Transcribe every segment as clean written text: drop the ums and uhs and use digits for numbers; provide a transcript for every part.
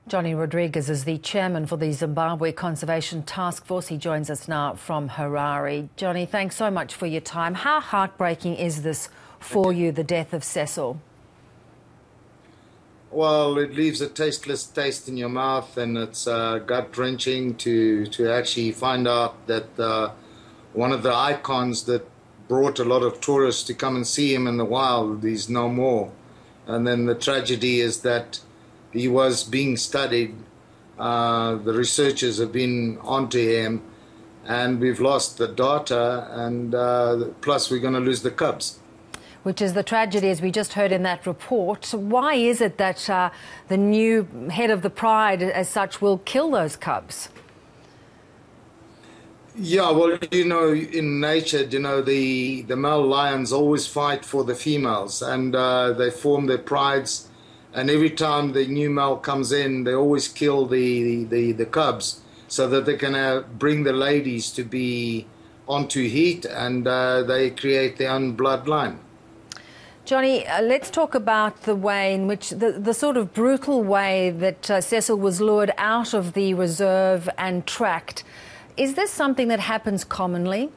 Johnny Rodriguez is the chairman for the Zimbabwe Conservation Task Force. He joins us now from Harare. Johnny, thanks so much for your time. How heartbreaking is this for you, the death of Cecil? Well, it leaves a tasteless taste in your mouth, and it's gut-wrenching to actually find out that one of the icons that brought a lot of tourists to come and see him in the wild is no more. And then the tragedy is that he was being studied. The researchers have been onto him, and we've lost the data, and plus we're going to lose the cubs. Which is the tragedy, as we just heard in that report. Why is it that the new head of the pride, as such, will kill those cubs? Yeah, well, in nature, the male lions always fight for the females, and they form their prides. And every time the new male comes in, they always kill the cubs so that they can bring the ladies to be onto heat, and they create their own bloodline. Johnny, let's talk about the way in which, the sort of brutal way that Cecil was lured out of the reserve and tracked. Is this something that happens commonly?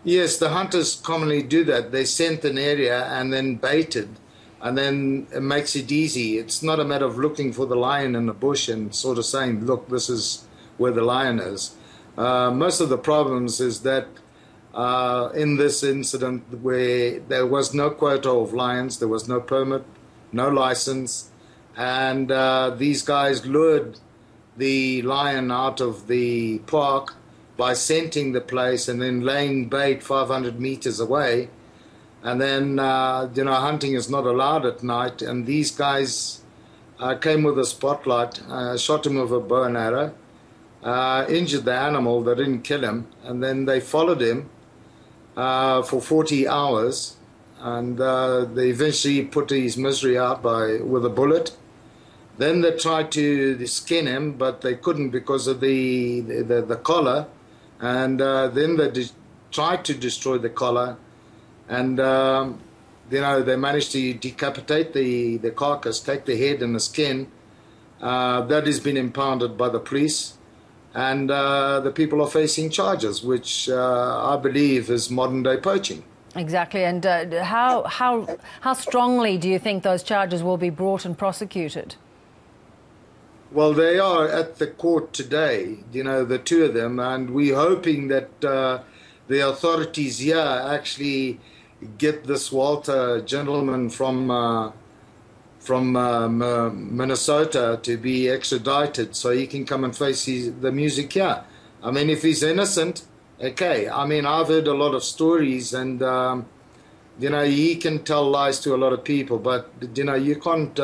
Yes, the hunters commonly do that. They scent an area and then bait it. And then it makes it easy. It's not a matter of looking for the lion in the bush and sort of saying, look, this is where the lion is. Most of the problems is that in this incident where there was no quota of lions, there was no permit, no license, and these guys lured the lion out of the park by scenting the place and then laying bait 500 meters away. And then, hunting is not allowed at night. And these guys came with a spotlight, shot him with a bow and arrow, injured the animal. They didn't kill him. And then they followed him for 40 hours. And they eventually put his misery out with a bullet. Then they tried to skin him, but they couldn't because of the collar. And then they tried to destroy the collar. And, they managed to decapitate the carcass, take the head and the skin. That has been impounded by the police. And the people are facing charges, which I believe is modern-day poaching. Exactly. And how strongly do you think those charges will be brought and prosecuted? Well, they are at the court today, the two of them. And we're hoping that the authorities here actually get this Walter gentleman from Minnesota to be extradited so he can come and face the music here. I mean, if he's innocent, okay. I mean, I've heard a lot of stories, and he can tell lies to a lot of people, but you can't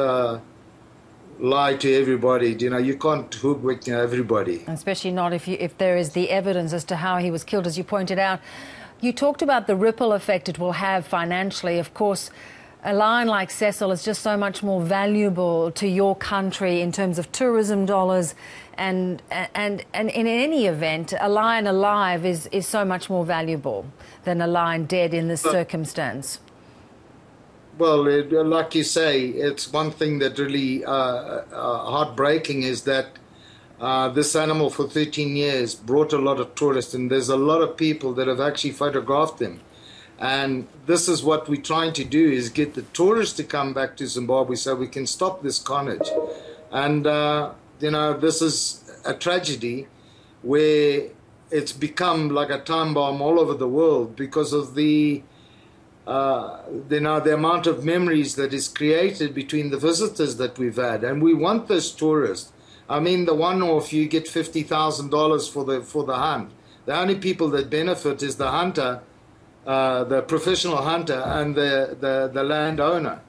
lie to everybody. You can't hoodwink everybody, especially not if there is the evidence as to how he was killed, as you pointed out. You talked about the ripple effect it will have financially. Of course, a lion like Cecil is just so much more valuable to your country in terms of tourism dollars, and in any event, a lion alive is so much more valuable than a lion dead in this circumstance. Well, like you say, it's one thing that really heartbreaking is that this animal for 13 years brought a lot of tourists, and there's a lot of people that have actually photographed him. And this is what we're trying to do, is get the tourists to come back to Zimbabwe so we can stop this carnage. And, this is a tragedy where it's become like a time bomb all over the world because of the amount of memories that is created between the visitors that we've had. And we want those tourists. I mean, the one-off, you get $50,000 for the hunt. The only people that benefit is the hunter, the professional hunter, and the landowner.